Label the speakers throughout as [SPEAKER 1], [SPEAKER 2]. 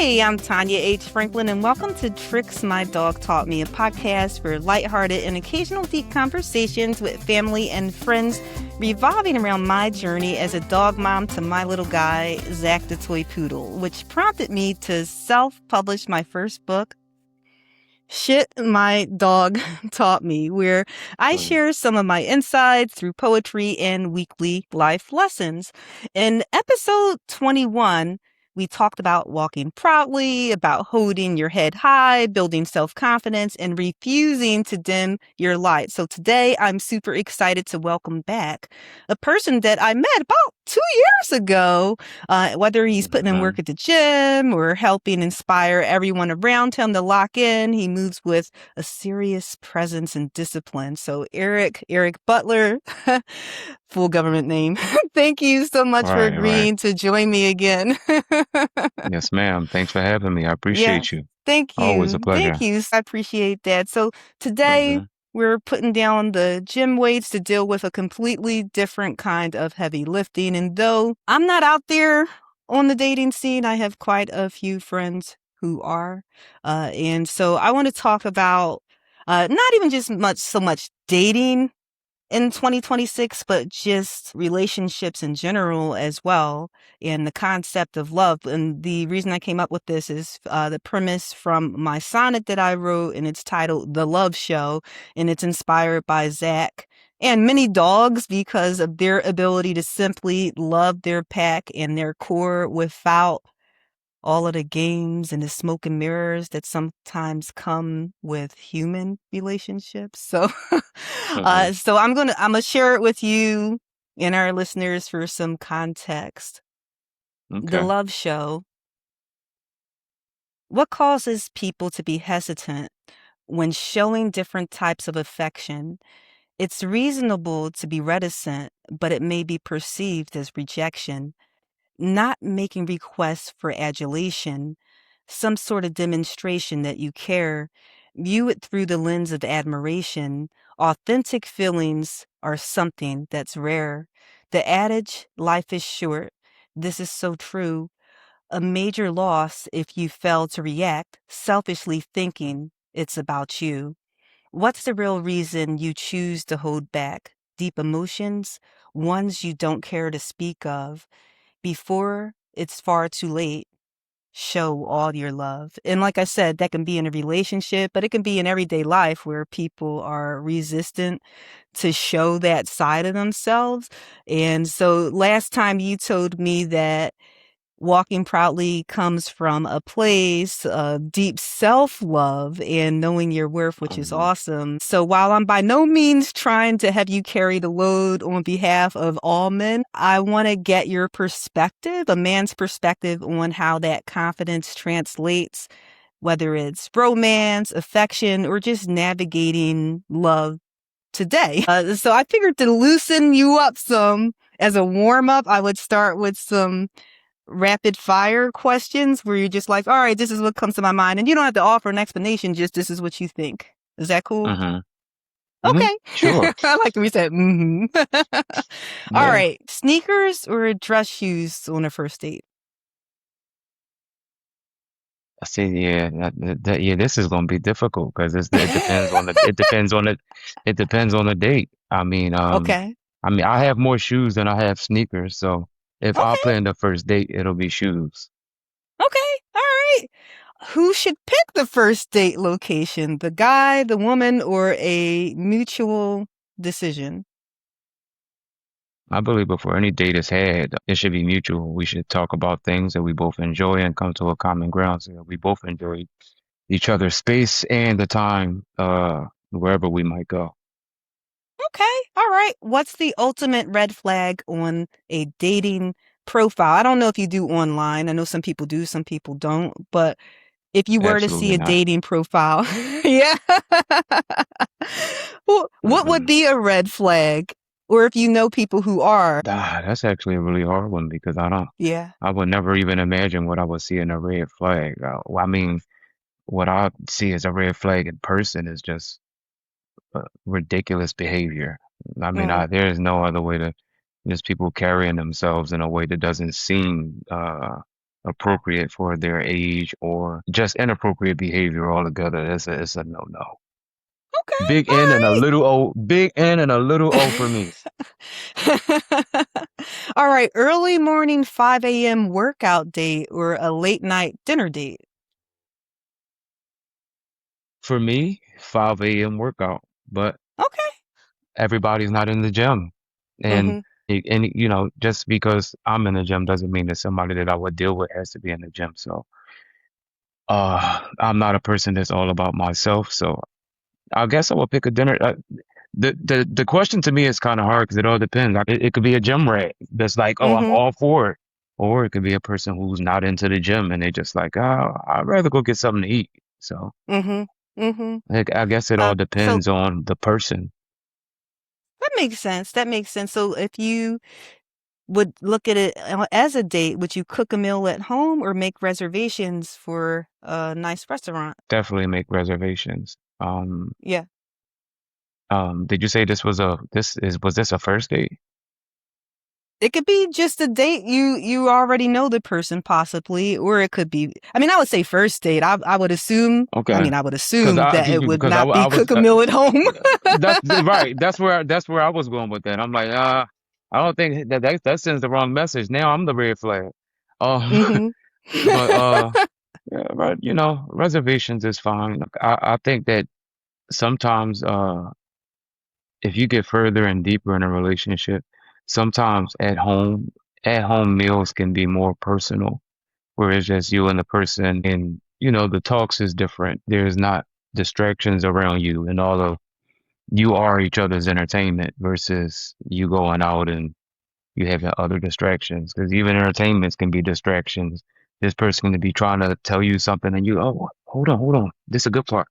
[SPEAKER 1] Hey, I'm Tanya H. Franklin, and welcome to Tricks My Dog Taught Me, a podcast for lighthearted and occasional deep conversations with family and friends, revolving around my journey as a dog mom to my little guy, Zach the Toy Poodle, which prompted me to self-publish my first book, Shit My Dog Taught Me, where I share some of my insights through poetry and weekly life lessons. In episode 21, we talked about walking proudly, about holding your head high, building self-confidence, and refusing to dim your light. So today, I'm super excited to welcome back a person that I met about 2 years ago, whether he's putting in work at the gym or helping inspire everyone around him to lock in. He moves with a serious presence and discipline. So Eric Butler, full government name. Thank you so much for
[SPEAKER 2] Right, right.
[SPEAKER 1] agreeing to join me again.
[SPEAKER 2] Yes, ma'am. Thanks for having me. I
[SPEAKER 1] Yes,
[SPEAKER 2] appreciate you.
[SPEAKER 1] thank
[SPEAKER 2] Always a
[SPEAKER 1] you. Thank
[SPEAKER 2] pleasure.
[SPEAKER 1] you. I appreciate that. So today
[SPEAKER 2] hmm
[SPEAKER 1] we're putting down the gym weights to deal with a completely different kind of heavy lifting. And though I'm not out there on the dating scene, I have quite a few friends who are. And so I want to talk about not even just so much dating in 2026, but just relationships in general as well, and the concept of love. And the reason I came up with this is the premise from my sonnet that I wrote, and it's titled The Love Show, and it's inspired by Zach and many dogs because of their ability to simply love their pack and their core without all of the games and the smoke and mirrors that sometimes come with human relationships. So,
[SPEAKER 2] hmm
[SPEAKER 1] so I'm gonna share it with you and our listeners for some context. The
[SPEAKER 2] Okay.
[SPEAKER 1] Love Show. What causes people to be hesitant when showing different types of affection? It's reasonable to be reticent, but it may be perceived as rejection. Not making requests for adulation, some sort of demonstration that you care. View it through the lens of admiration. Authentic feelings are something that's rare. The adage, life is short, this is so true. A major loss if you fail to react, selfishly thinking it's about you. What's the real reason you choose to hold back? Deep emotions, ones you don't care to speak of. Before it's far too late, show all your love. And like I said, that can be in a relationship, but it can be in everyday life where people are resistant to show that side of themselves. And so last time you told me that walking proudly comes from a place of deep self-love and knowing your worth, which is
[SPEAKER 2] hmm
[SPEAKER 1] awesome. So while I'm by no means trying to have you carry the load on behalf of all men, I want to get your perspective, a man's perspective on how that confidence translates, whether it's romance, affection, or just navigating love today. So I figured to loosen you up some as a warm up, I would start with some rapid fire questions where you're just like, all right, this is what comes to my mind. And you don't have to offer an explanation, just this is what you think. Is that cool?
[SPEAKER 2] hmm
[SPEAKER 1] Okay.
[SPEAKER 2] Sure.
[SPEAKER 1] I like when we said, mm-hmm. All
[SPEAKER 2] Yeah.
[SPEAKER 1] right. Sneakers or dress shoes on a first date?
[SPEAKER 2] I see. Yeah. Yeah. This is gonna be difficult because it depends on it depends on the date.
[SPEAKER 1] Okay.
[SPEAKER 2] I have more shoes than I have sneakers. So if I
[SPEAKER 1] Okay.
[SPEAKER 2] plan the first date, it'll be shoes.
[SPEAKER 1] Okay. All right. Who should pick the first date location? The guy, the woman, or a mutual decision?
[SPEAKER 2] I believe before any date is had, it should be mutual. We should talk about things that we both enjoy and come to a common ground so that we both enjoy each other's space and the time, wherever we might go.
[SPEAKER 1] Okay. All right. What's the ultimate red flag on a dating profile? I don't know if you do online. I know some people do, some people don't. But if you were to see
[SPEAKER 2] Absolutely
[SPEAKER 1] a
[SPEAKER 2] not.
[SPEAKER 1] dating profile, yeah. Well, what would
[SPEAKER 2] hmm
[SPEAKER 1] be a red flag? Or if you know people who are,
[SPEAKER 2] That's actually a really hard one because
[SPEAKER 1] yeah.
[SPEAKER 2] I would never even imagine what I would see in a red flag. What I see as a red flag in person is just ridiculous behavior.
[SPEAKER 1] Mm,
[SPEAKER 2] There is no other way to, just people carrying themselves in a way that doesn't seem, appropriate for their age or just inappropriate behavior altogether. It's a no-no.
[SPEAKER 1] Okay,
[SPEAKER 2] Big N and a
[SPEAKER 1] all
[SPEAKER 2] little O, big N and a little O for me.
[SPEAKER 1] right. All right, early morning 5 a.m. workout date or a late night dinner date?
[SPEAKER 2] For me, 5 a.m. workout, but
[SPEAKER 1] Okay.
[SPEAKER 2] everybody's not in the gym. And
[SPEAKER 1] Mm-hmm.
[SPEAKER 2] just because I'm in the gym doesn't mean that somebody that I would deal with has to be in the gym. So, I'm not a person that's all about myself. So I guess I would pick a dinner. The question to me is kind of hard because it all depends. Like, it could be a gym rat that's like, oh, I'm
[SPEAKER 1] Mm-hmm.
[SPEAKER 2] all for it. Or it could be a person who's not into the gym and they just like, oh, I'd rather go get something to eat. So
[SPEAKER 1] Mm-hmm. Mm-hmm.
[SPEAKER 2] I guess it all
[SPEAKER 1] So
[SPEAKER 2] depends on the person.
[SPEAKER 1] that makes sense. That makes sense. So if you would look at it as a date, would you cook a meal at home or make reservations for a nice restaurant?
[SPEAKER 2] Definitely make reservations.
[SPEAKER 1] Yeah.
[SPEAKER 2] Did you say was this a first date?
[SPEAKER 1] It could be just a date you already know the person possibly, or it could be. I mean, I would say first date. I would assume. I
[SPEAKER 2] Okay.
[SPEAKER 1] mean, I would assume that it would
[SPEAKER 2] Because
[SPEAKER 1] not
[SPEAKER 2] I
[SPEAKER 1] be
[SPEAKER 2] was
[SPEAKER 1] cook a meal at home.
[SPEAKER 2] that's right. That's where I was going with that. I'm like, I don't think that sends the wrong message. Now I'm the red flag. Um,
[SPEAKER 1] Mm-hmm.
[SPEAKER 2] but yeah, right, reservations is fine. Like, I think that sometimes if you get further and deeper in a relationship, sometimes at home meals can be more personal, where it's just you and the person, and the talks is different. There's not distractions around you, and all of you are each other's entertainment versus you going out and you having other distractions. Because even entertainments can be distractions. This person can be trying to tell you something, and oh, hold on, this is a good part.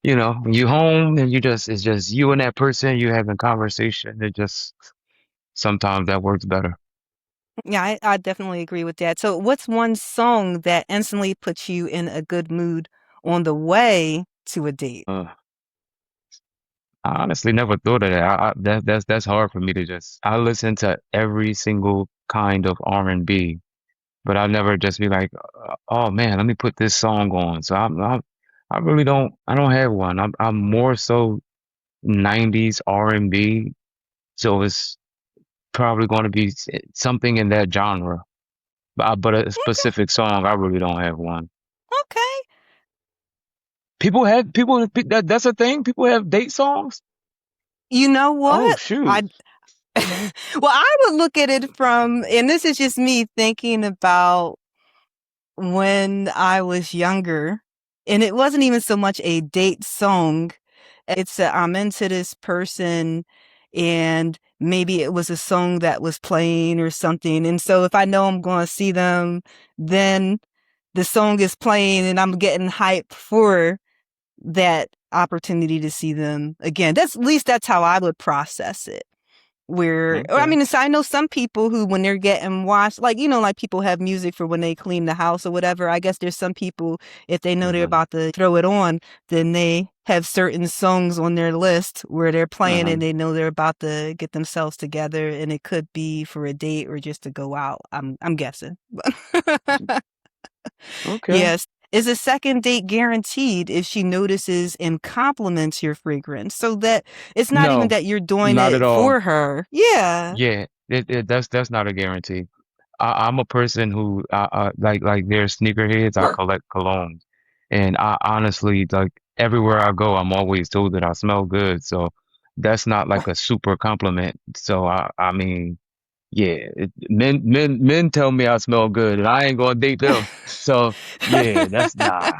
[SPEAKER 2] When you home and it's just you and that person, you having conversation. It just sometimes that works better.
[SPEAKER 1] Yeah, I definitely agree with that. So, what's one song that instantly puts you in a good mood on the way to a date?
[SPEAKER 2] Uh, I honestly never thought of that. That's hard for me to just. I listen to every single kind of R&B, but I never just be like, oh man, let me put this song on. So I really don't. I don't have one. I'm more so 90s R&B. So it's probably going to be something in that genre. But a specific song, I really don't have one.
[SPEAKER 1] Okay.
[SPEAKER 2] That's a thing. People have date songs.
[SPEAKER 1] You know
[SPEAKER 2] Oh
[SPEAKER 1] what?
[SPEAKER 2] shoot.
[SPEAKER 1] Well, I would look at it from, and this is just me thinking about when I was younger, and it wasn't even so much a date song. It's a, I'm into this person, and maybe it was a song that was playing or something. And so if I know I'm going to see them, then the song is playing and I'm getting hype for that opportunity to see them again. That's at least that's how I would process it. Where, I
[SPEAKER 2] Okay.
[SPEAKER 1] mean, I know some people who, when they're getting washed, like, like people have music for when they clean the house or whatever. I guess there's some people, if they know they're
[SPEAKER 2] Uh-huh.
[SPEAKER 1] about to throw it on, then they have certain songs on their list where they're playing
[SPEAKER 2] Uh-huh.
[SPEAKER 1] and they know they're about to get themselves together, and it could be for a date or just to go out. I'm guessing.
[SPEAKER 2] Okay.
[SPEAKER 1] Yes. Is a second date guaranteed if she notices and compliments your fragrance? So that it's not even
[SPEAKER 2] No,
[SPEAKER 1] that you're doing
[SPEAKER 2] not at
[SPEAKER 1] it
[SPEAKER 2] all.
[SPEAKER 1] for her. Yeah.
[SPEAKER 2] Yeah, that's not a guarantee. I'm a person who like there's sneakerheads. I collect colognes, and I honestly like everywhere I go, I'm always told that I smell good. So that's not like a super compliment. So I mean, yeah, men tell me I smell good, and I ain't gonna date them. So yeah, that's nah.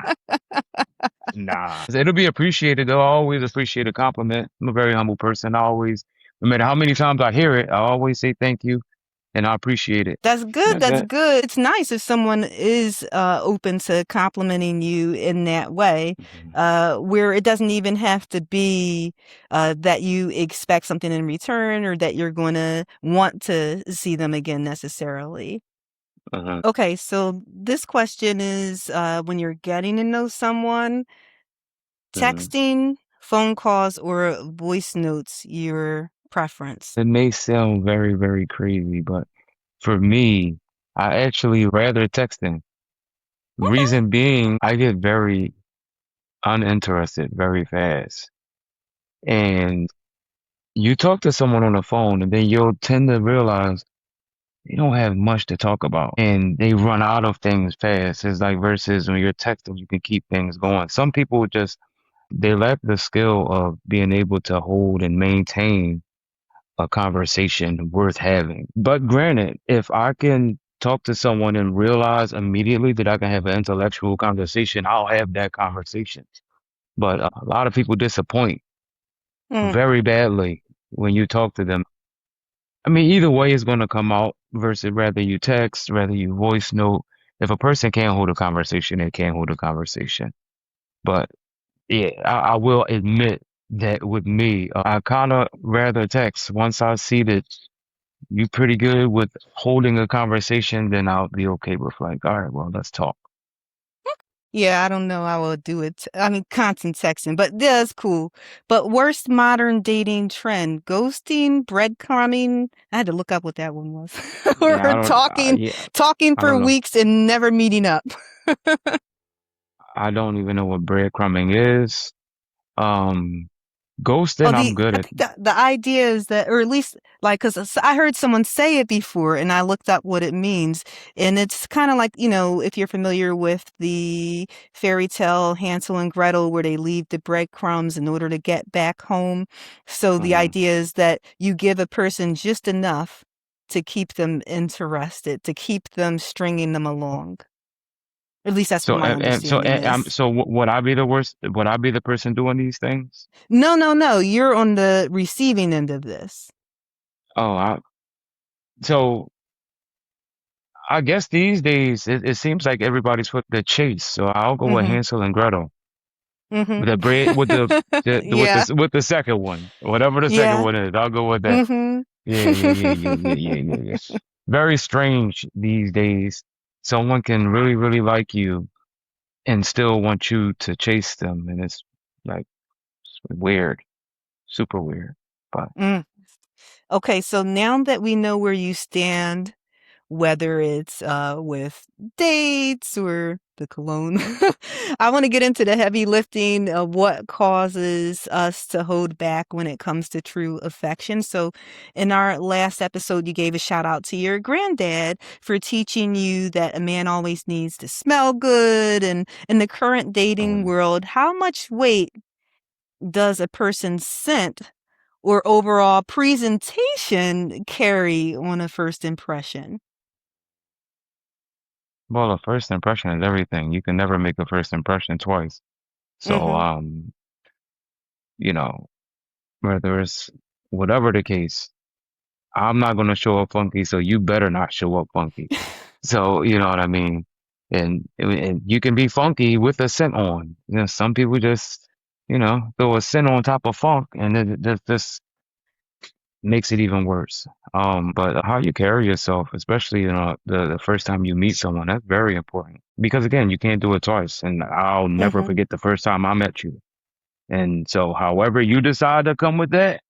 [SPEAKER 2] It'll be appreciated though. I always appreciate a compliment. I'm a very humble person. I always, no matter how many times I hear it, I always say thank you and I appreciate it.
[SPEAKER 1] That's good.
[SPEAKER 2] That's
[SPEAKER 1] That's
[SPEAKER 2] it.
[SPEAKER 1] good. It's nice if someone is open to complimenting you in that way,
[SPEAKER 2] Mhm.
[SPEAKER 1] where it doesn't even have to be that you expect something in return or that you're going to want to see them again necessarily.
[SPEAKER 2] Uh-huh.
[SPEAKER 1] Okay, so this question is when you're getting to know someone,
[SPEAKER 2] Mhm.
[SPEAKER 1] texting, phone calls, or voice notes, your preference.
[SPEAKER 2] It may sound very, very crazy, but for me, I actually rather texting.
[SPEAKER 1] Okay.
[SPEAKER 2] Reason being, I get very uninterested very fast. And you talk to someone on the phone and then you'll tend to realize they don't have much to talk about and they run out of things fast. It's like versus when you're texting, you can keep things going. Some people just, they lack the skill of being able to hold and maintain a conversation worth having. But granted, if I can talk to someone and realize immediately that I can have an intellectual conversation, I'll have that conversation. But a lot of people disappoint
[SPEAKER 1] Mm.
[SPEAKER 2] very badly when you talk to them. I mean, either way is going to come out versus rather you text, rather you voice note. If a person can't hold a conversation, they can't hold a conversation. But yeah, I will admit that with me, I kind of rather text. Once I see that you pretty good with holding a conversation, then I'll be okay with like, all right, well, let's talk.
[SPEAKER 1] Yeah, I don't know how I would do it. I mean, constant texting, but that's cool. But worst modern dating trend, ghosting, breadcrumbing. I had to look up what that one was. Or
[SPEAKER 2] Yeah, I don't,
[SPEAKER 1] talking,
[SPEAKER 2] yeah,
[SPEAKER 1] talking
[SPEAKER 2] I
[SPEAKER 1] for
[SPEAKER 2] don't know.
[SPEAKER 1] weeks and never meeting up.
[SPEAKER 2] I don't even know what breadcrumbing is. Um,
[SPEAKER 1] Oh,
[SPEAKER 2] ghosting, I'm good
[SPEAKER 1] I
[SPEAKER 2] at.
[SPEAKER 1] think the idea is that, or at least like, because I heard someone say it before, and I looked up what it means, and it's kind of like, if you're familiar with the fairy tale Hansel and Gretel, where they leave the breadcrumbs in order to get back home. So the
[SPEAKER 2] Mhm.
[SPEAKER 1] idea is that you give a person just enough to keep them interested, to keep them stringing them along. At least that's what
[SPEAKER 2] So,
[SPEAKER 1] my understanding is.
[SPEAKER 2] so would I be the worst? Would I be the person doing these things?
[SPEAKER 1] No, no, no. You're on the receiving end of this.
[SPEAKER 2] Oh, so I guess these days it seems like everybody's with the chase. So I'll go with
[SPEAKER 1] Hmm.
[SPEAKER 2] Hansel and Gretel.
[SPEAKER 1] Hmm.
[SPEAKER 2] With the bread,
[SPEAKER 1] Yeah.
[SPEAKER 2] with the second one, whatever the second
[SPEAKER 1] Yeah.
[SPEAKER 2] one is, I'll go with that.
[SPEAKER 1] Hmm.
[SPEAKER 2] Yeah. Very strange these days. Someone can really, really like you and still want you to chase them, and it's like weird, super weird. But
[SPEAKER 1] Mm. Okay, so now that we know where you stand, whether it's with dates or the cologne, I want to get into the heavy lifting of what causes us to hold back when it comes to true affection. So, in our last episode, you gave a shout out to your granddad for teaching you that a man always needs to smell good. And in the current
[SPEAKER 2] oh
[SPEAKER 1] dating
[SPEAKER 2] yeah.
[SPEAKER 1] world, how much weight does a person's scent or overall presentation carry on a first impression?
[SPEAKER 2] Well, a first impression is everything. You can never make a first impression twice. So,
[SPEAKER 1] Mhm.
[SPEAKER 2] you know, whether it's whatever the case, I'm not gonna show up funky, so you better not show up funky. So, you know what I mean? And you can be funky with a scent on. You know, some people just, throw a scent on top of funk and it just makes it even worse. But how you carry yourself, especially, the first time you meet someone, that's very important. Because again, you can't do it twice. And I'll never
[SPEAKER 1] Mhm.
[SPEAKER 2] forget the first time I met you. And so however you decide to come with that,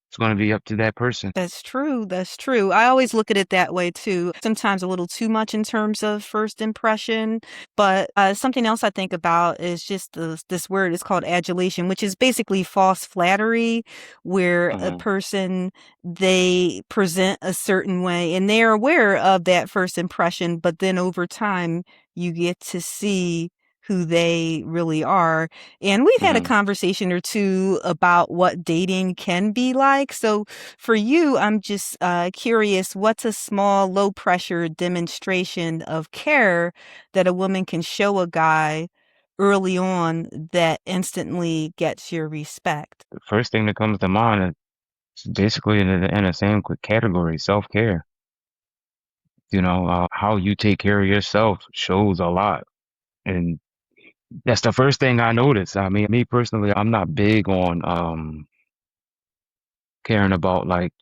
[SPEAKER 2] it's gonna be up to that person.
[SPEAKER 1] That's true, that's true. I always look at it that way too. Sometimes a little too much in terms of first impression, but, something else I think about is just this word is called adulation, which is basically false flattery, where a
[SPEAKER 2] Hmm.
[SPEAKER 1] person, they present a certain way and they're aware of that first impression, but then over time, you get to see who they really are. And we've had a
[SPEAKER 2] Hmm.
[SPEAKER 1] conversation or two about what dating can be like. So for you, I'm just curious, what's a small, low pressure demonstration of care that a woman can show a guy early on that instantly gets your respect?
[SPEAKER 2] The first thing that comes to mind is basically in the same category, self-care. How you take care of yourself shows a lot. And that's the first thing I noticed. I mean, me personally, I'm not big on caring about like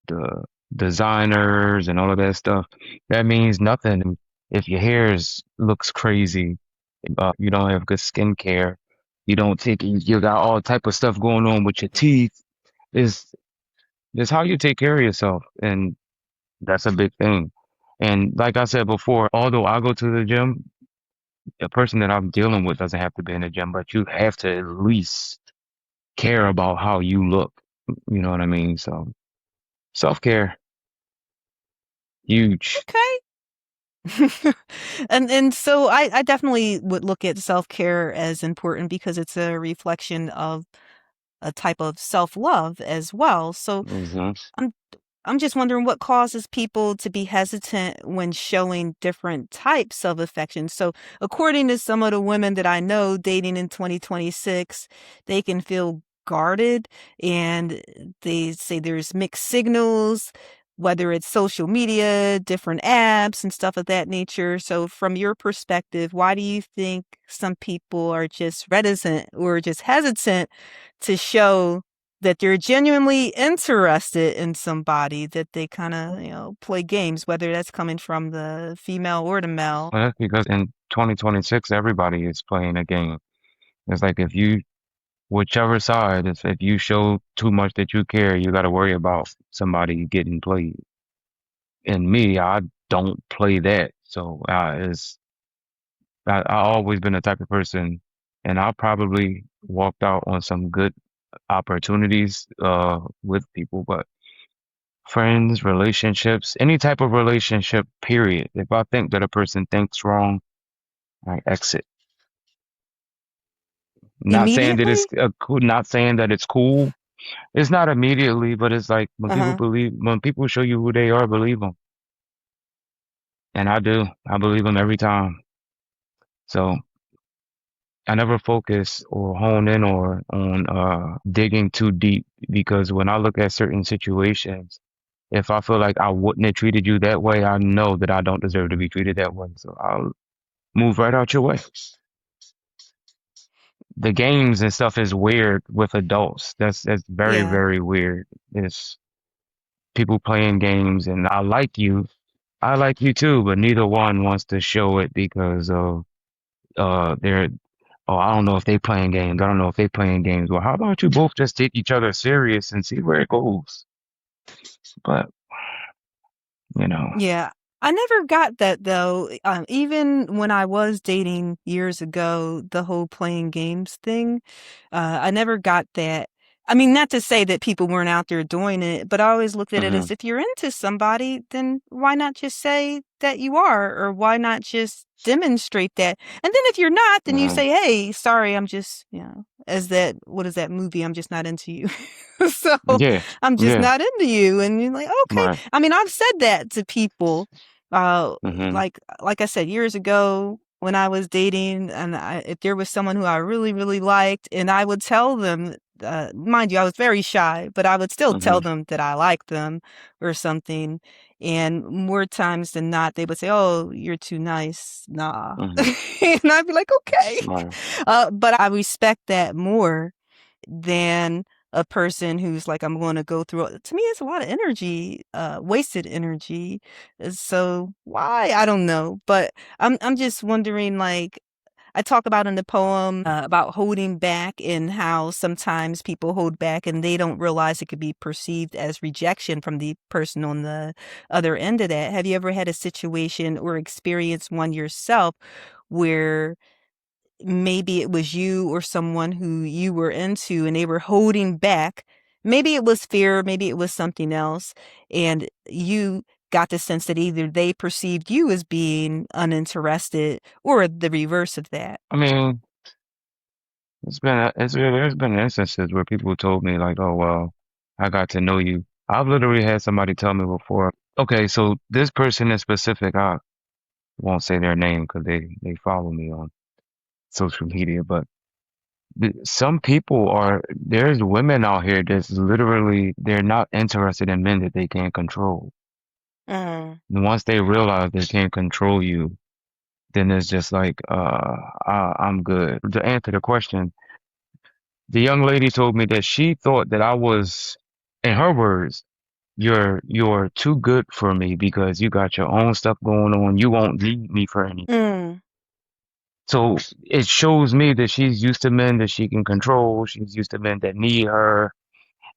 [SPEAKER 2] the designers and all of that stuff. That means nothing if your looks crazy, you don't have good skincare, you got all type of stuff going on with your teeth. Is how you take care of yourself. And That's a big thing. And like I said before, although I go to the gym, the person that I'm dealing with doesn't have to be in the gym, but you have to at least care about how you look. You know what I mean? So self-care, huge.
[SPEAKER 1] Okay. And so I definitely would look at self-care as important because it's a reflection of a type of self-love as well. So
[SPEAKER 2] Hmm.
[SPEAKER 1] I'm I'm just wondering what causes people to be hesitant when showing different types of affection. So, according to some of the women that I know dating in 2026, they can feel guarded and they say there's mixed signals, whether it's social media, different apps, and stuff of that nature. So, from your perspective, why do you think some people are just reticent or just hesitant to show that they're genuinely interested in somebody, that they kinda, play games, whether that's coming from the female or the male.
[SPEAKER 2] Well, that's because in 2026, everybody is playing a game. It's like if you, whichever side, if you show too much that you care, you got to worry about somebody getting played. And me, I don't play that. So I always been the type of person, and I probably walked out on some good opportunities with people, but friends, relationships, any type of relationship, period. If I think that a person thinks wrong, I exit. Not saying that it's
[SPEAKER 1] Immediately?
[SPEAKER 2] cool, not saying that it's cool. It's not immediately, but it's like
[SPEAKER 1] Uh-huh.
[SPEAKER 2] when people show you who they are, believe them. And I do. I believe them every time. So I never focus or hone in or on digging too deep because when I look at certain situations, if I feel like I wouldn't have treated you that way, I know that I don't deserve to be treated that way. So I'll move right out your way. The games and stuff is weird with adults. That's very,
[SPEAKER 1] Yeah.
[SPEAKER 2] very weird. It's people playing games and I like you too, but neither one wants to show it because of they're oh, I don't know if they playing games. I don't know if they playing games. Well, how about you both just take each other serious and see where it goes? But, you know,
[SPEAKER 1] Yeah. I never got that though. Even when I was dating years ago, the whole playing games thing, I never got that. I mean, not to say that people weren't out there doing it, but I always looked at it
[SPEAKER 2] hmm
[SPEAKER 1] as if you're into somebody, then why not just say that you are, or why not just demonstrate that? And then if you're not, then you
[SPEAKER 2] hmm
[SPEAKER 1] say, hey, sorry, I'm just, as that, what is that movie? I'm just not into you. So
[SPEAKER 2] yeah,
[SPEAKER 1] I'm just
[SPEAKER 2] yeah,
[SPEAKER 1] not into you. And you're like, okay.
[SPEAKER 2] right,
[SPEAKER 1] I mean, I've said that to people, uh,
[SPEAKER 2] hmm
[SPEAKER 1] like I said years ago when I was dating, and if there was someone who I really, really liked, and I would tell them, mind you, I was very shy, but I would still tell
[SPEAKER 2] hmm
[SPEAKER 1] them that I liked them or something. And more times than not, they would say, "Oh, you're too nice." Nah,
[SPEAKER 2] hmm
[SPEAKER 1] and I'd be like, "Okay,"
[SPEAKER 2] right,
[SPEAKER 1] but I respect that more than a person who's like, I'm going to go through it. To me, it's a lot of energy, wasted energy. So why? I don't know. But I'm just wondering, like, I talk about in the poem about holding back and how sometimes people hold back and they don't realize it could be perceived as rejection from the person on the other end of that. Have you ever had a situation or experienced one yourself where maybe it was you or someone who you were into and they were holding back? Maybe it was fear, maybe it was something else, and you got the sense that either they perceived you as being uninterested or the reverse of that.
[SPEAKER 2] I mean, there's been instances where people told me like, oh, well, I got to know you. I've literally had somebody tell me before, okay, so this person in specific, I won't say their name because they follow me on social media, but some people are there's women out here that's literally they're not interested in men that they can't control.
[SPEAKER 1] Mm.
[SPEAKER 2] And once they realize they can't control you, then it's just like I'm good. To answer the question, the young lady told me that she thought that I was, in her words, you're too good for me because you got your own stuff going on. You won't need me for anything.
[SPEAKER 1] Mm.
[SPEAKER 2] So it shows me that she's used to men that she can control. She's used to men that need her.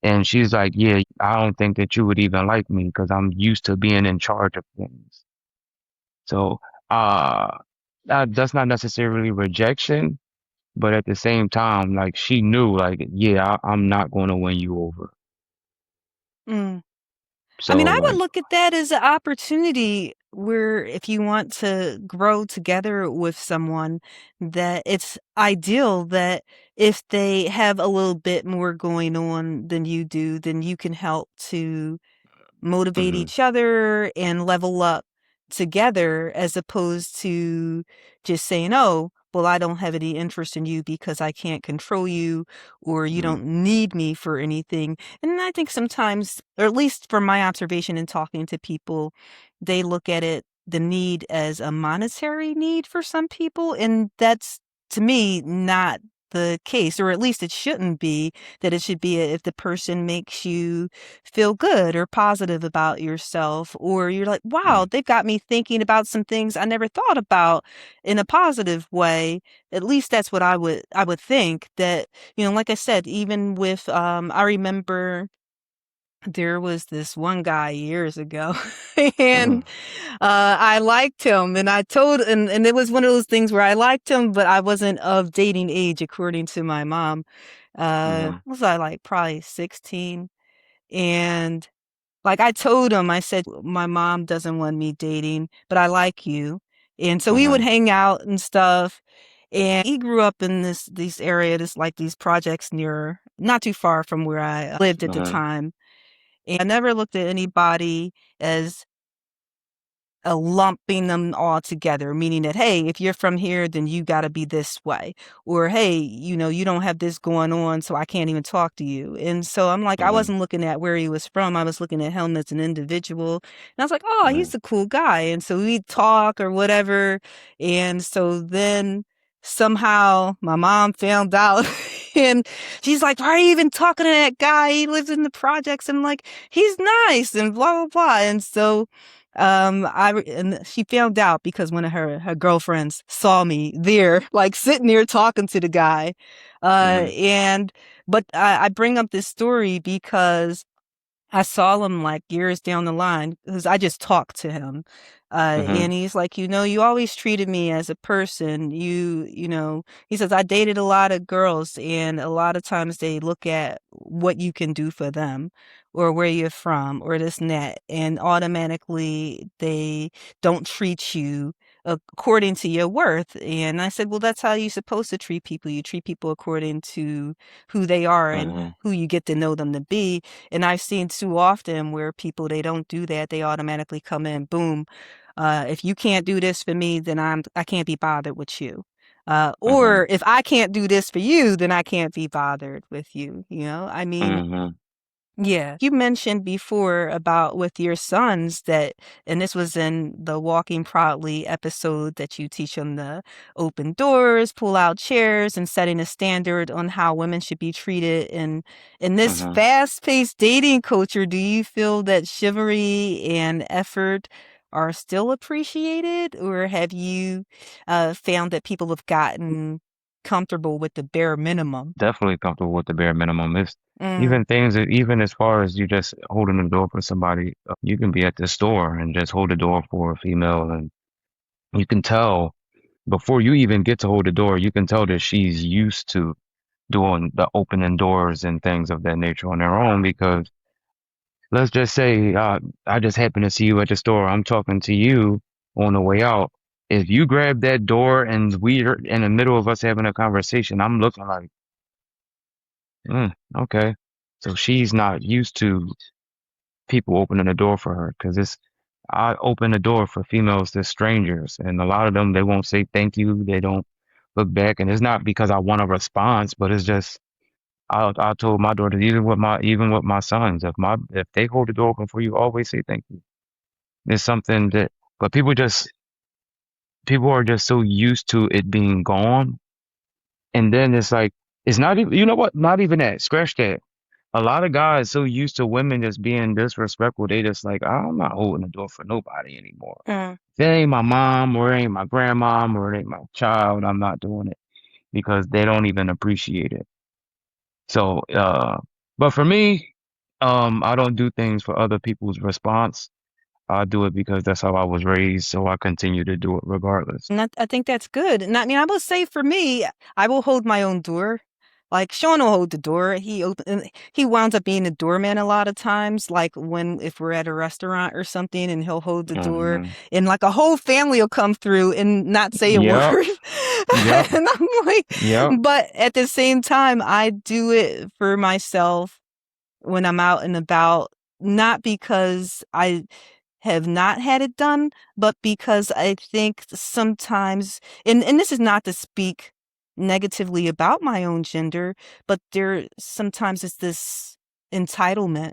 [SPEAKER 2] And she's like, yeah, I don't think that you would even like me because I'm used to being in charge of things. So, uh, that's not necessarily rejection, but at the same time, like she knew, like, yeah, I'm not going to win you over.
[SPEAKER 1] Mm. I mean,
[SPEAKER 2] So,
[SPEAKER 1] I would
[SPEAKER 2] like,
[SPEAKER 1] look at that as an opportunity where if you want to grow together with someone, that it's ideal that if they have a little bit more going on than you do, then you can help to motivate
[SPEAKER 2] hmm
[SPEAKER 1] each other and level up together as opposed to just saying, oh, well, I don't have any interest in you because I can't control you or you
[SPEAKER 2] hmm
[SPEAKER 1] don't need me for anything. And I think sometimes, or at least from my observation in talking to people, they look at it, the need as a monetary need for some people. And that's to me not the case, or at least it shouldn't be, that it should be if the person makes you feel good or positive about yourself, or you're like, wow, they've got me thinking about some things I never thought about in a positive way. At least that's what I would think that, like I said, even with I remember there was this one guy years ago and
[SPEAKER 2] hmm
[SPEAKER 1] I liked him, and I told, and it was one of those things where I liked him, but I wasn't of dating age according to my mom.
[SPEAKER 2] hmm
[SPEAKER 1] Was I like probably 16? And like I told him, I said, my mom doesn't want me dating, but I like you. And so we would
[SPEAKER 2] hmm
[SPEAKER 1] hang out and stuff. And he grew up in this area, this like these projects near, not too far from where I lived at the
[SPEAKER 2] hmm
[SPEAKER 1] time. And I never looked at anybody as lumping them all together, meaning that, hey, if you're from here, then you got to be this way. Or, hey, you don't have this going on, so I can't even talk to you. And so I'm like, I
[SPEAKER 2] hmm
[SPEAKER 1] wasn't looking at where he was from. I was looking at him as an individual. And I was like, oh,
[SPEAKER 2] hmm
[SPEAKER 1] he's a cool guy. And so we'd talk or whatever. And so then somehow my mom found out. And she's like, why are you even talking to that guy? He lives in the projects. And I'm like, he's nice and blah, blah, blah. And so and she found out because one of her girlfriends saw me there, like sitting there talking to the guy.
[SPEAKER 2] hmm
[SPEAKER 1] And but I bring up this story because I saw him like years down the line because I just talked to him.
[SPEAKER 2] hmm
[SPEAKER 1] And he's like, you always treated me as a person. He says, I dated a lot of girls, and a lot of times they look at what you can do for them or where you're from or this and that, and automatically they don't treat you according to your worth. And I said, well, that's how you're supposed to treat people. You treat people according to who they are and
[SPEAKER 2] hmm
[SPEAKER 1] who you get to know them to be. And I've seen too often where people, they don't do that. They automatically come in, boom. If you can't do this for me, then I can't be bothered with you.
[SPEAKER 2] hmm
[SPEAKER 1] Or if I can't do this for you, then I can't be bothered with you. I mean,
[SPEAKER 2] hmm
[SPEAKER 1] yeah. You mentioned before about with your sons that, and this was in the Walking Proudly episode, that you teach them the open doors, pull out chairs, and setting a standard on how women should be treated. And in this
[SPEAKER 2] hmm
[SPEAKER 1] fast-paced dating culture, do you feel that chivalry and effort are still appreciated, or have you found that people have gotten comfortable with the bare minimum?
[SPEAKER 2] Definitely comfortable with the bare minimum. It's
[SPEAKER 1] Mm,
[SPEAKER 2] even things that even as far as you just holding the door for somebody, you can be at the store and just hold the door for a female, and you can tell before you even get to hold the door, you can tell that she's used to doing the opening doors and things of that nature on her own because let's just say I just happen to see you at the store. I'm talking to you on the way out. If you grab that door and we're in the middle of us having a conversation, I'm looking like, okay. So she's not used to people opening the door for her because I open the door for females to strangers, and a lot of them, they won't say thank you. They don't look back, and it's not because I want a response, but it's just I told my daughters, even with my sons, if they hold the door open for you, always say thank you. It's something that, but people are just so used to it being gone, and then it's like it's not even, you know what? Not even that. Scratch that. A lot of guys so used to women just being disrespectful, they just like, I'm not holding the door for nobody anymore.
[SPEAKER 1] mm,
[SPEAKER 2] If it ain't my mom or it ain't my grandmom or it ain't my child, I'm not doing it because they don't even appreciate it. So, but for me. I don't do things for other people's response. I do it because that's how I was raised, so I continue to do it regardless.
[SPEAKER 1] And I think that's good. And I mean, I will say for me, I will hold my own door. Like Sean will hold the door. He winds up being the doorman a lot of times. Like when if we're at a restaurant or something, and he'll hold the door,
[SPEAKER 2] Hmm.
[SPEAKER 1] and like a whole family will come through and not say a word.
[SPEAKER 2] Yep. Yep.
[SPEAKER 1] And I'm like,
[SPEAKER 2] Yep.
[SPEAKER 1] but at the same time, I do it for myself when I'm out and about, not because I have not had it done, but because I think sometimes, and this is not to speak negatively about my own gender, but there sometimes is this entitlement,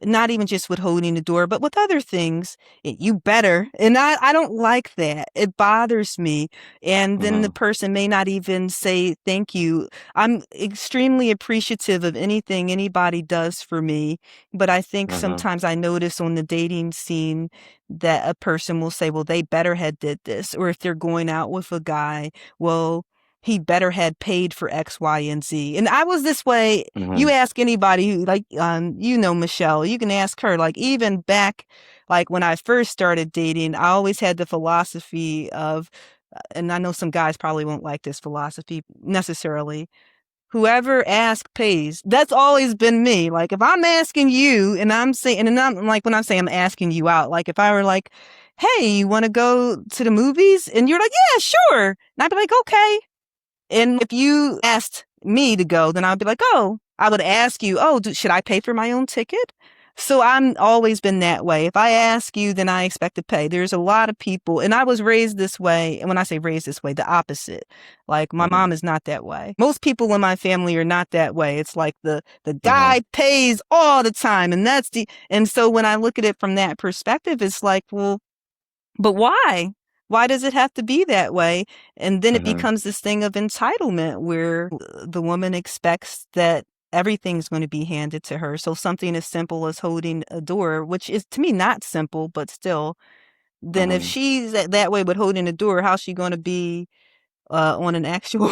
[SPEAKER 1] not even just with holding the door, but with other things. You better. And I don't like that. It bothers me. And then the
[SPEAKER 2] Hmm.
[SPEAKER 1] person may not even say thank you. I'm extremely appreciative of anything anybody does for me. But I think
[SPEAKER 2] Hmm.
[SPEAKER 1] sometimes I notice on the dating scene that a person will say, well, they better had did this. Or if they're going out with a guy, well, he better had paid for X, Y, and Z. And I was this way. You
[SPEAKER 2] Hmm.
[SPEAKER 1] ask anybody who, like, Michelle, you can ask her, like, even back, like, when I first started dating, I always had the philosophy of, and I know some guys probably won't like this philosophy necessarily, whoever asks pays. That's always been me. Like, if I'm asking you and I'm saying, and I'm like, when I say I'm asking you out, like, if I were like, hey, you want to go to the movies? And you're like, yeah, sure. And I'd be like, okay. And if you asked me to go, then I'd be like, oh, I would ask you, oh, should I pay for my own ticket? So I'm always been that way. If I ask you, then I expect to pay. There's a lot of people, and I was raised this way. And when I say raised this way, the opposite. Like my
[SPEAKER 2] Hmm.
[SPEAKER 1] mom is not that way. Most people in my family are not that way. It's like the
[SPEAKER 2] Hmm.
[SPEAKER 1] guy pays all the time, and and so when I look at it from that perspective, it's like, well, but why? Why does it have to be that way? And then it
[SPEAKER 2] Hmm.
[SPEAKER 1] becomes this thing of entitlement where the woman expects that everything's going to be handed to her. So something as simple as holding a door, which is to me not simple, but still, then if
[SPEAKER 2] Hmm.
[SPEAKER 1] she's that way with holding a door, how's she going to be on an actual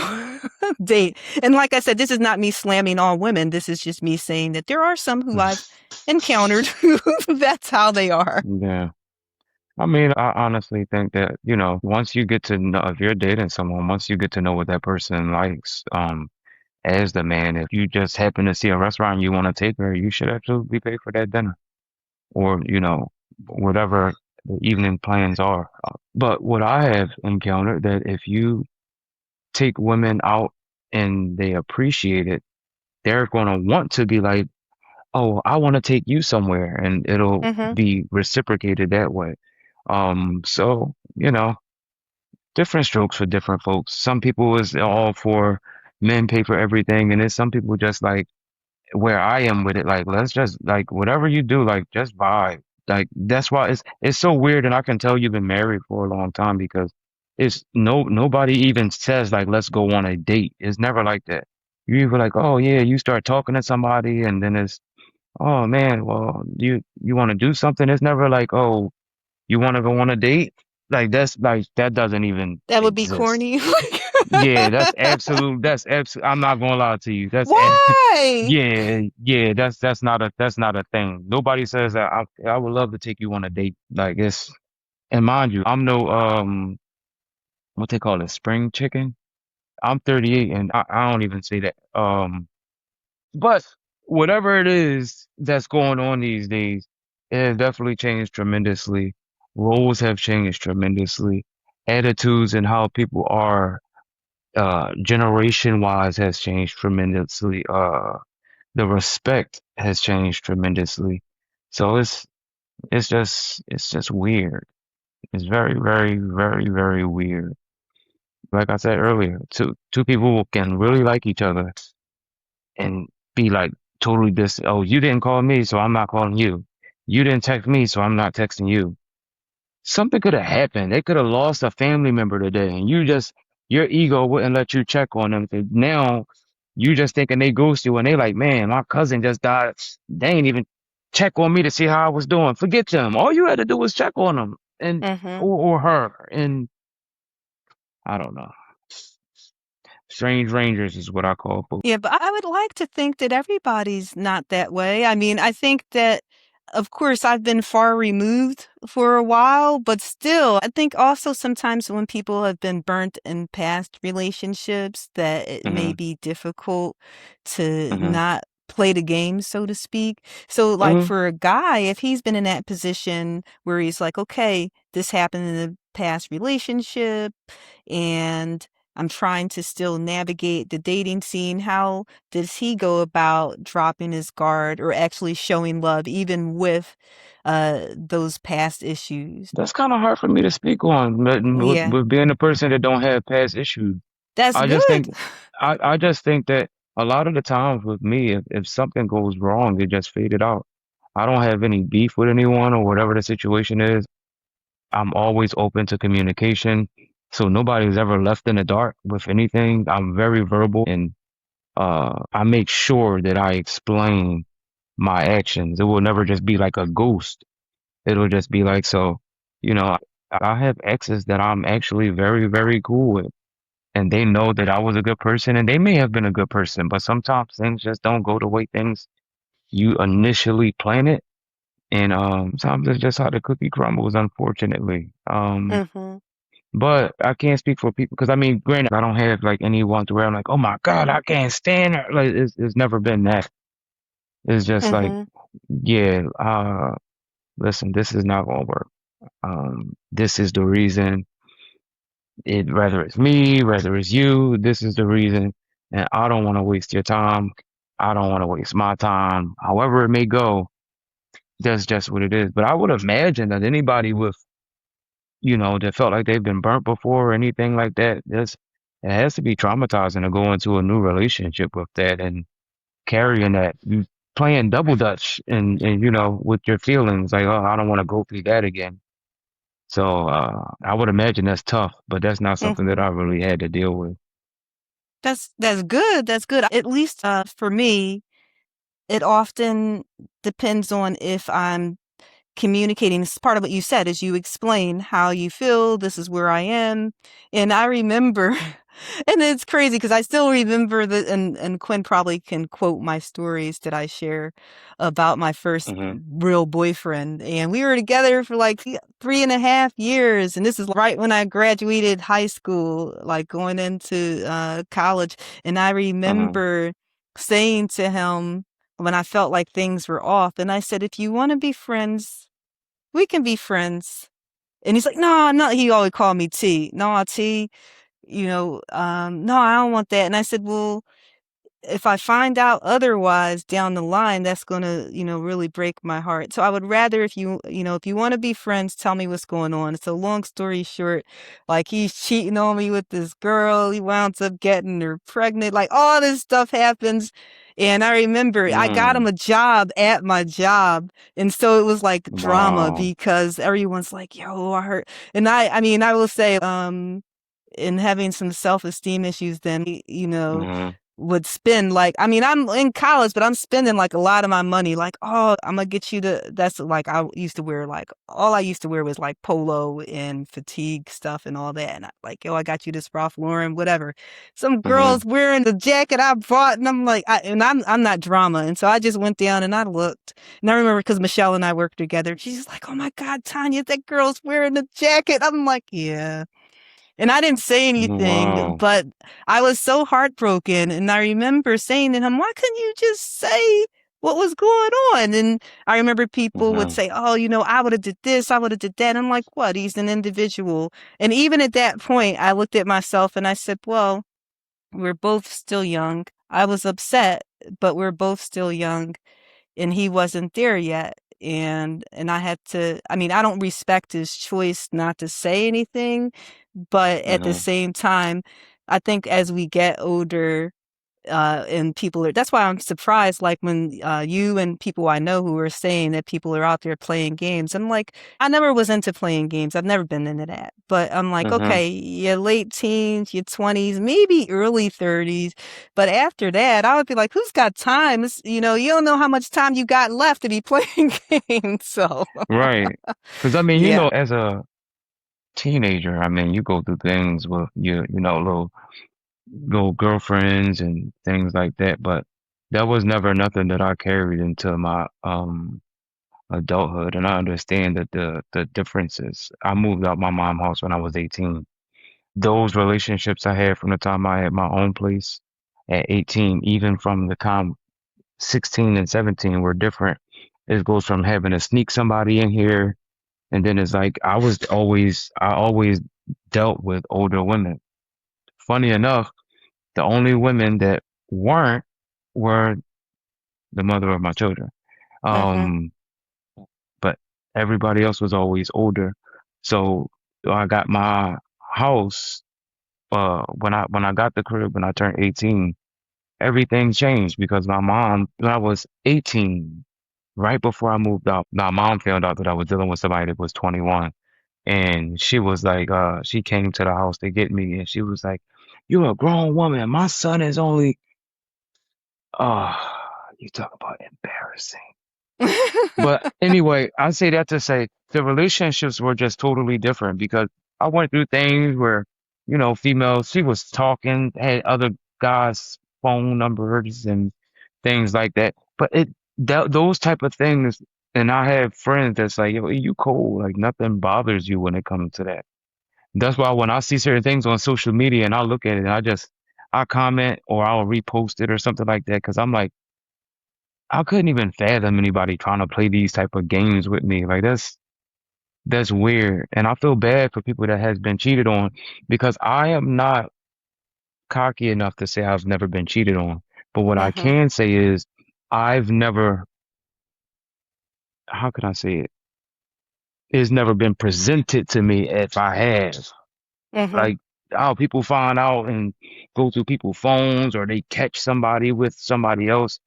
[SPEAKER 1] date? And like I said, this is not me slamming all women. This is just me saying that there are some who I've encountered who that's how they are.
[SPEAKER 2] Yeah. I mean, I honestly think that, once you get to know, if you're dating someone, once you get to know what that person likes, as the man, if you just happen to see a restaurant and you want to take her, you should absolutely pay for that dinner or, whatever the evening plans are. But what I have encountered that if you take women out and they appreciate it, they're going to want to be like, oh, I want to take you somewhere, and it'll
[SPEAKER 1] Hmm.
[SPEAKER 2] be reciprocated that way. So, different strokes for different folks. Some people is all for men pay for everything, and then some people just like where I am with it. Like, let's just like whatever you do, like just vibe. Like that's why it's so weird, and I can tell you've been married for a long time because it's nobody even says like let's go on a date. It's never like that. You either like, oh yeah, you start talking to somebody, and then it's oh man, well you want to do something. It's never like oh you want to go on a date. Like that's like that doesn't even
[SPEAKER 1] That would be
[SPEAKER 2] exist.
[SPEAKER 1] corny.
[SPEAKER 2] Yeah, that's absolute. That's absolute. I'm not gonna lie to you.
[SPEAKER 1] Why?
[SPEAKER 2] Yeah, yeah. That's not a thing. Nobody says that. I would love to take you on a date. Like it's and mind you, I'm no what they call it, spring chicken. I'm 38 and I don't even say that. But whatever it is that's going on these days, it has definitely changed tremendously. Roles have changed tremendously. Attitudes and how people are generation wise has changed tremendously. The respect has changed tremendously. So it's just weird. It's very, very, very, very weird. Like I said earlier, two people can really like each other and be like totally dis oh, you didn't call me, so I'm not calling you. You didn't text me, so I'm not texting you. Something could have happened. They could have lost a family member today, and your ego wouldn't let you check on them. 'Cause now you just thinking they ghost you, and they like, man, my cousin just died. They ain't even check on me to see how I was doing. Forget them. All you had to do was check on them
[SPEAKER 1] Mhm.
[SPEAKER 2] or her, and I don't know. strange rangers is what I call folks.
[SPEAKER 1] Yeah, but I would like to think that everybody's not that way. I mean, I think that, of course, I've been far removed for a while, but still, I think also sometimes when people have been burnt in past relationships, that it may
[SPEAKER 2] Hmm.
[SPEAKER 1] be difficult to
[SPEAKER 2] Hmm.
[SPEAKER 1] not play the game, so to speak. So, like
[SPEAKER 2] Hmm.
[SPEAKER 1] for a guy, if he's been in that position where he's like, okay, this happened in a past relationship, and I'm trying to still navigate the dating scene. How does he go about dropping his guard or actually showing love even with those past issues?
[SPEAKER 2] That's kind of hard for me to speak on, but
[SPEAKER 1] Yeah,
[SPEAKER 2] with being a person that don't have past issues.
[SPEAKER 1] that's
[SPEAKER 2] I just
[SPEAKER 1] good.
[SPEAKER 2] think, I just think that a lot of the times with me, if something goes wrong, it just faded out. I don't have any beef with anyone or whatever the situation is. I'm always open to communication. So nobody's ever left in the dark with anything. I'm very verbal and I make sure that I explain my actions. It will never just be like a ghost. It'll just be like, so, you know, I have exes that I'm actually very, very cool with. And they know that I was a good person and they may have been a good person, but sometimes things just don't go the way things you initially plan it. And sometimes it's just how the cookie crumbles, unfortunately.
[SPEAKER 1] Hmm.
[SPEAKER 2] But I can't speak for people because I mean, granted, I don't have like anyone to where I'm like, oh my God, I can't stand her. Like it's never been that. It's just like,
[SPEAKER 1] Hmm.
[SPEAKER 2] yeah, listen, this is not gonna work. This is the reason. Whether it's me, whether it's you, this is the reason. And I don't want to waste your time. I don't want to waste my time. However it may go, that's just what it is. But I would imagine that anybody with, that felt like they've been burnt before or anything like that, it has to be traumatizing to go into a new relationship with that and carrying that, you playing double dutch and with your feelings like, oh, I don't want to go through that again. So I would imagine that's tough, but that's not something that
[SPEAKER 1] Hmm.
[SPEAKER 2] I really had to deal with.
[SPEAKER 1] That's good. That's good. At least for me, it often depends on if I'm communicating. This is part of what you said is you explain how you feel. This is where I am. And I remember, and it's crazy because I still remember and Quinn probably can quote my stories that I share about my first
[SPEAKER 2] Hmm.
[SPEAKER 1] real boyfriend. And we were together for like 3.5 years. And this is right when I graduated high school, like going into college. And I
[SPEAKER 2] Hmm.
[SPEAKER 1] remember saying to him when I felt like things were off, and I said, if you want to be friends, we can be friends. And he's like, no, no, he always called me T. No, T, no, I don't want that. And I said, well, if I find out otherwise down the line, that's going to, really break my heart. So I would rather if you want to be friends, tell me what's going on. So long story short, like he's cheating on me with this girl. He winds up getting her pregnant. Like all this stuff happens. And I remember I got him
[SPEAKER 2] Mm.
[SPEAKER 1] a job at my job. And so it was like drama
[SPEAKER 2] Wow.
[SPEAKER 1] because everyone's like, yo, I hurt. And I mean, I will say, in having some self-esteem issues, then,
[SPEAKER 2] Hmm.
[SPEAKER 1] would spend like, I mean, I'm in college, but I'm spending like a lot of my money. Like, oh, I'm gonna get you that's like, I used to wear like, all I used to wear was like polo and fatigue stuff and all that. And I, like, yo, I got you this Ralph Lauren, whatever. Some
[SPEAKER 2] Hmm.
[SPEAKER 1] girls wearing the jacket I bought, and I'm like, I'm not drama. And so I just went down and I looked. And I remember because Michelle and I worked together. She's like, oh my God, Tanya, that girl's wearing the jacket. I'm like, yeah. And I didn't say anything,
[SPEAKER 2] Wow.
[SPEAKER 1] but I was so heartbroken. And I remember saying to him, why couldn't you just say what was going on? And I remember people would
[SPEAKER 2] Hmm.
[SPEAKER 1] say, oh, I would have did this, I would have did that. I'm like, what? He's an individual. And even at that point, I looked at myself and I said, well, we're both still young. I was upset, but we're both still young and he wasn't there yet. And I had to, I mean, I don't respect his choice not to say anything, but at the
[SPEAKER 2] Hmm.
[SPEAKER 1] same time, I think as we get older, and people are, that's why I'm surprised, like when you and people I know who are saying that people are out there playing games. I'm like, I never was into playing games. I've never been into that. But I'm like,
[SPEAKER 2] Hmm.
[SPEAKER 1] okay, your late teens, your 20s, maybe early 30s. But after that, I would be like, who's got time? You don't know how much time you got left to be playing games. So,
[SPEAKER 2] Right. Because I mean,
[SPEAKER 1] yeah.
[SPEAKER 2] as a teenager, I mean, you go through things with little go girlfriends and things like that. But that was never nothing that I carried into my adulthood. And I understand that the differences. I moved out my mom's house when I was 18. Those relationships I had from the time I had my own place at 18, even from the time 16 and 17 were different. It goes from having to sneak somebody in here, and then it's like I always dealt with older women. Funny enough, the only women that weren't were the mother of my children.
[SPEAKER 1] Mhm.
[SPEAKER 2] Um, but everybody else was always older. So I got my house when I got the crib when I turned 18, everything changed because my mom, when I was 18, right before I moved out, my mom found out that I was dealing with somebody that was 21. And she was like, she came to the house to get me and she was like, "You're a grown woman. My son is only, oh, you talk about embarrassing." But anyway, I say that to say the relationships were just totally different because I went through things where, females, she was talking, had other guys' phone numbers and things like that. But those type of things, and I have friends that's like, "Yo, you cool, like nothing bothers you when it comes to that." That's why when I see certain things on social media and I look at it, I comment or I'll repost it or something like that because I'm like, I couldn't even fathom anybody trying to play these type of games with me. Like that's weird. And I feel bad for people that has been cheated on because I am not cocky enough to say I've never been cheated on. But what I
[SPEAKER 1] Mhm.
[SPEAKER 2] can say is I've never, how can I say it? It's never been presented to me if I have.
[SPEAKER 1] Mhm.
[SPEAKER 2] Like how people find out and go through people's phones or they catch somebody with somebody else.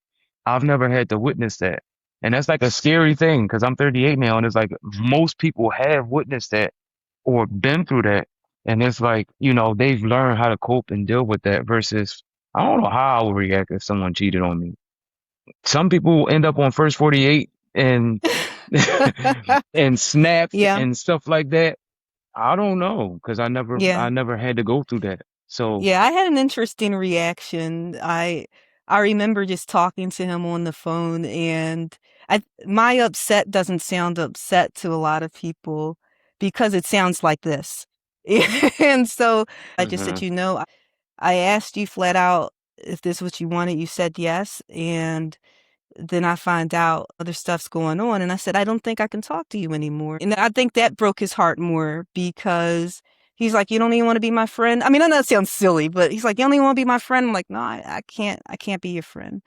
[SPEAKER 2] I've never had to witness that. And that's like a scary thing because I'm 38 now and it's like most people have witnessed that or been through that. And it's like, they've learned how to cope and deal with that versus I don't know how I would react if someone cheated on me. Some people end up on first 48 and and snaps
[SPEAKER 1] Yeah.
[SPEAKER 2] and stuff like that. I don't know because
[SPEAKER 1] Yeah.
[SPEAKER 2] I never had to go through that. So,
[SPEAKER 1] Yeah, I had an interesting reaction. I remember just talking to him on the phone and my upset doesn't sound upset to a lot of people because it sounds like this. And so I just said,
[SPEAKER 2] mhm,
[SPEAKER 1] I asked you flat out if this is what you wanted. You said yes. And then I find out other stuff's going on, and I said, "I don't think I can talk to you anymore." And I think that broke his heart more because he's like, "You don't even want to be my friend?" I mean, I know that sounds silly, but he's like, "You don't even want to be my friend?" I'm like, "No, I can't be your friend."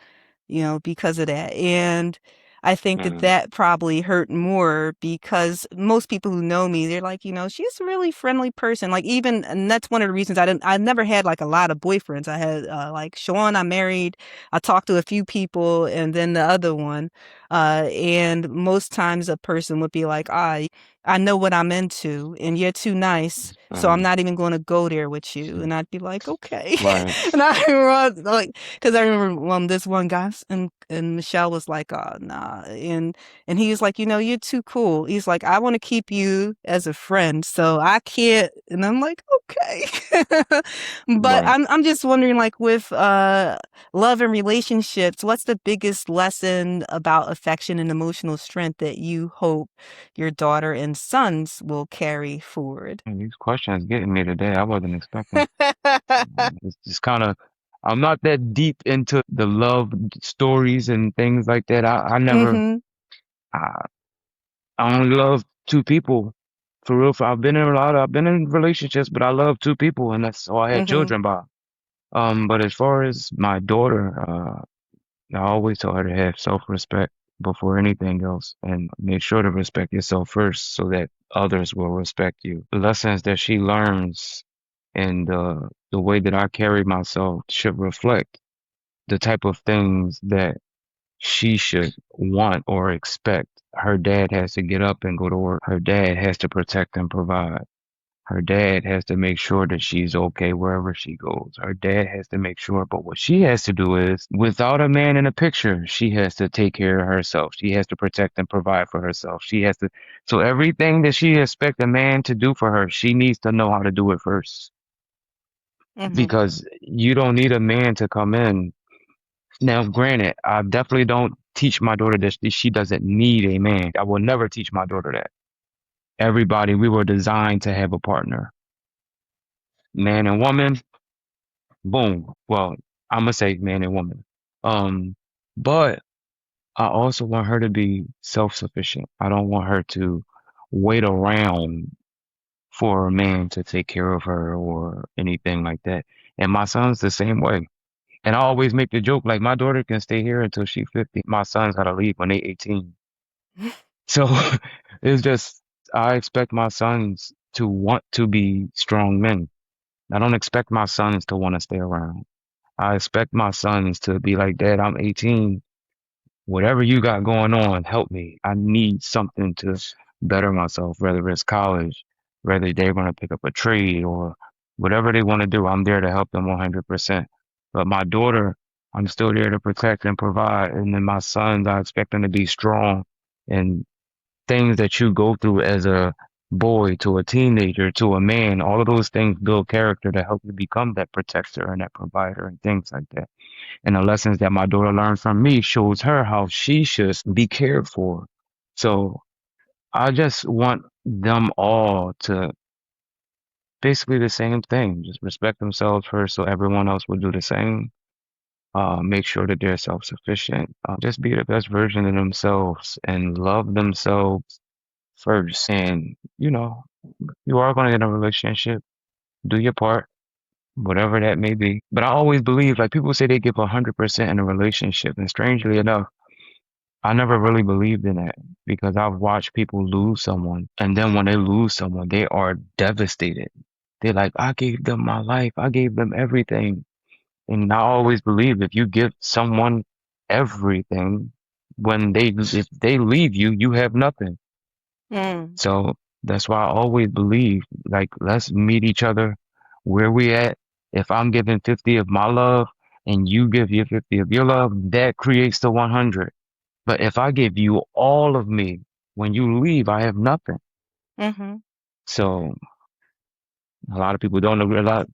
[SPEAKER 1] Because of that. And I think that
[SPEAKER 2] mhm,
[SPEAKER 1] that probably hurt more because most people who know me, they're like, she's a really friendly person. Like even, and that's one of the reasons I never had like a lot of boyfriends. I had like Sean, I married, I talked to a few people and then the other one. And most times a person would be like, I know what I'm into and you're too nice. So I'm
[SPEAKER 2] mhm.
[SPEAKER 1] not even going to go there with you. And I'd be like, okay.
[SPEAKER 2] Right.
[SPEAKER 1] And I remember like, because I remember this one guy and Michelle was like, "Oh, nah," and he was like, "You're too cool." He's like, "I want to keep you as a friend, so I can't." And I'm like, "Okay," but
[SPEAKER 2] Right.
[SPEAKER 1] I'm just wondering, like with love and relationships, what's the biggest lesson about affection and emotional strength that you hope your daughter and sons will carry forward?
[SPEAKER 2] And these questions getting me today. I wasn't expecting. It's just kind of, I'm not that deep into the love stories and things like that. I never,
[SPEAKER 1] Mm-hmm.
[SPEAKER 2] I, I only love two people. For real, I've been in relationships, but I love two people, and that's all I had
[SPEAKER 1] Mm-hmm.
[SPEAKER 2] children by. But as far as my daughter, I always tell her to have self-respect before anything else, and make sure to respect yourself first, so that others will respect you. The lessons that she learns and the way that I carry myself should reflect the type of things that she should want or expect. Her dad has to get up and go to work. Her dad has to protect and provide. Her dad has to make sure that she's okay wherever she goes. Her dad has to make sure, but what she has to do is, without a man in the picture, she has to take care of herself. She has to protect and provide for herself. She has to, so everything that she expects a man to do for her, she needs to know how to do it first.
[SPEAKER 1] Mhm.
[SPEAKER 2] because you don't need a man to come in. Now, granted, I definitely don't teach my daughter that she doesn't need a man. I will never teach my daughter that. Everybody, we were designed to have a partner, man and woman. Boom. Well, I'm gonna say man and woman. Um, but I also want her to be self-sufficient. I don't want her to wait around for a man to take care of her or anything like that. And my son's the same way. And I always make the joke, like my daughter can stay here until she's 50. My son's gotta leave when they 18. So it's just I expect my sons to want to be strong men. I don't expect my sons to want to stay around. I expect my sons to be like, Dad, I'm 18. Whatever you got going on, help me. I need something to better myself, whether it's college, whether they're going to pick up a trade or whatever they want to do. I'm there to help them 100%. But my daughter, I'm still there to protect and provide. And then my sons, I expect them to be strong and things that you go through as a boy to a teenager to a man, all of those things build character to help you become that protector and that provider and things like that. And the lessons that my daughter learned from me shows her how she should be cared for. So I just want them all to basically the same thing, just respect themselves first so everyone else will do the same. Make sure that they're self-sufficient. Just be the best version of themselves and love themselves first. And, you are going to get in a relationship, do your part, whatever that may be. But I always believe, like people say they give 100% in a relationship. And strangely enough, I never really believed in that because I've watched people lose someone. And then when they lose someone, they are devastated. They're like, I gave them my life. I gave them everything. And I always believe if you give someone everything, if they leave you, you have nothing.
[SPEAKER 1] Mm.
[SPEAKER 2] So that's why I always believe, like, let's meet each other where we at. If I'm giving 50 of my love and you give your 50 of your love, that creates the 100. But if I give you all of me, when you leave, I have nothing.
[SPEAKER 1] Mhm.
[SPEAKER 2] So a lot of people don't agree a lot.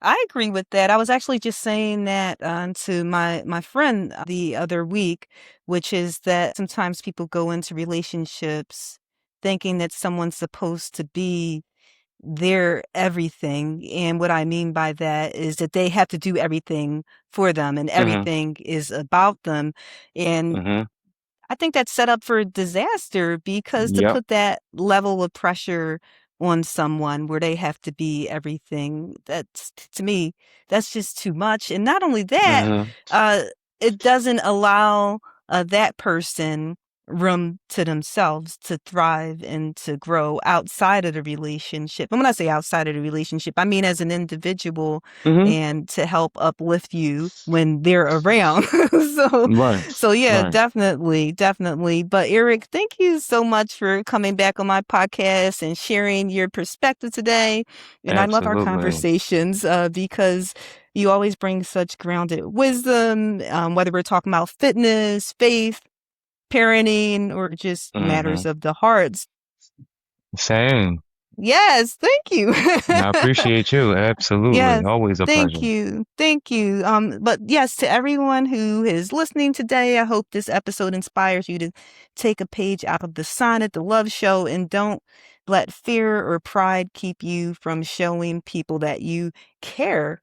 [SPEAKER 1] I agree with that. I was actually just saying that to my friend the other week, which is that sometimes people go into relationships thinking that someone's supposed to be their everything. And what I mean by that is that they have to do everything for them and
[SPEAKER 2] Hmm.
[SPEAKER 1] everything is about them. And
[SPEAKER 2] Hmm.
[SPEAKER 1] I think that's set up for disaster because to
[SPEAKER 2] Yep.
[SPEAKER 1] put that level of pressure on someone where they have to be everything, that's to me, that's just too much. And not only that,
[SPEAKER 2] Hmm.
[SPEAKER 1] uh, it doesn't allow that person room to themselves to thrive and to grow outside of the relationship. And when I say outside of the relationship, I mean as an individual
[SPEAKER 2] Hmm.
[SPEAKER 1] and to help uplift you when they're around. so
[SPEAKER 2] Right.
[SPEAKER 1] so yeah,
[SPEAKER 2] Right.
[SPEAKER 1] definitely, definitely. But Eric, thank you so much for coming back on my podcast and sharing your perspective today. And I love our
[SPEAKER 2] Absolutely.
[SPEAKER 1] conversations because you always bring such grounded wisdom, whether we're talking about fitness, faith, parenting, or just matters
[SPEAKER 2] Hmm.
[SPEAKER 1] of the hearts.
[SPEAKER 2] Same.
[SPEAKER 1] Yes, thank you.
[SPEAKER 2] I appreciate you. Absolutely.
[SPEAKER 1] Yes,
[SPEAKER 2] Always a
[SPEAKER 1] thank
[SPEAKER 2] pleasure.
[SPEAKER 1] you. Thank you. But yes, to everyone who is listening today, I hope this episode inspires you to take a page out of the sonnet, the love show, and don't let fear or pride keep you from showing people that you care.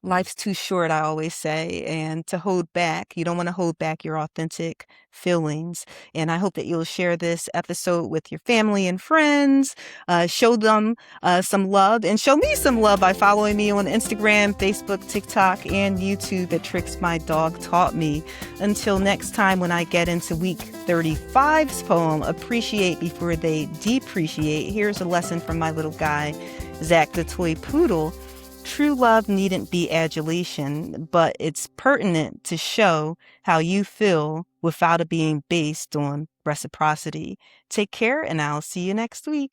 [SPEAKER 1] Life's too short, I always say, and to hold back, you don't want to hold back your authentic feelings. And I hope that you'll share this episode with your family and friends, show them some love, and show me some love by following me on Instagram, Facebook, TikTok, and YouTube at Tricks My Dog Taught Me. Until next time, when I get into week 35's poem, Appreciate Before They Depreciate, here's a lesson from my little guy, Zach the Toy Poodle. True love needn't be adulation, but it's pertinent to show how you feel without it being based on reciprocity. Take care, and I'll see you next week.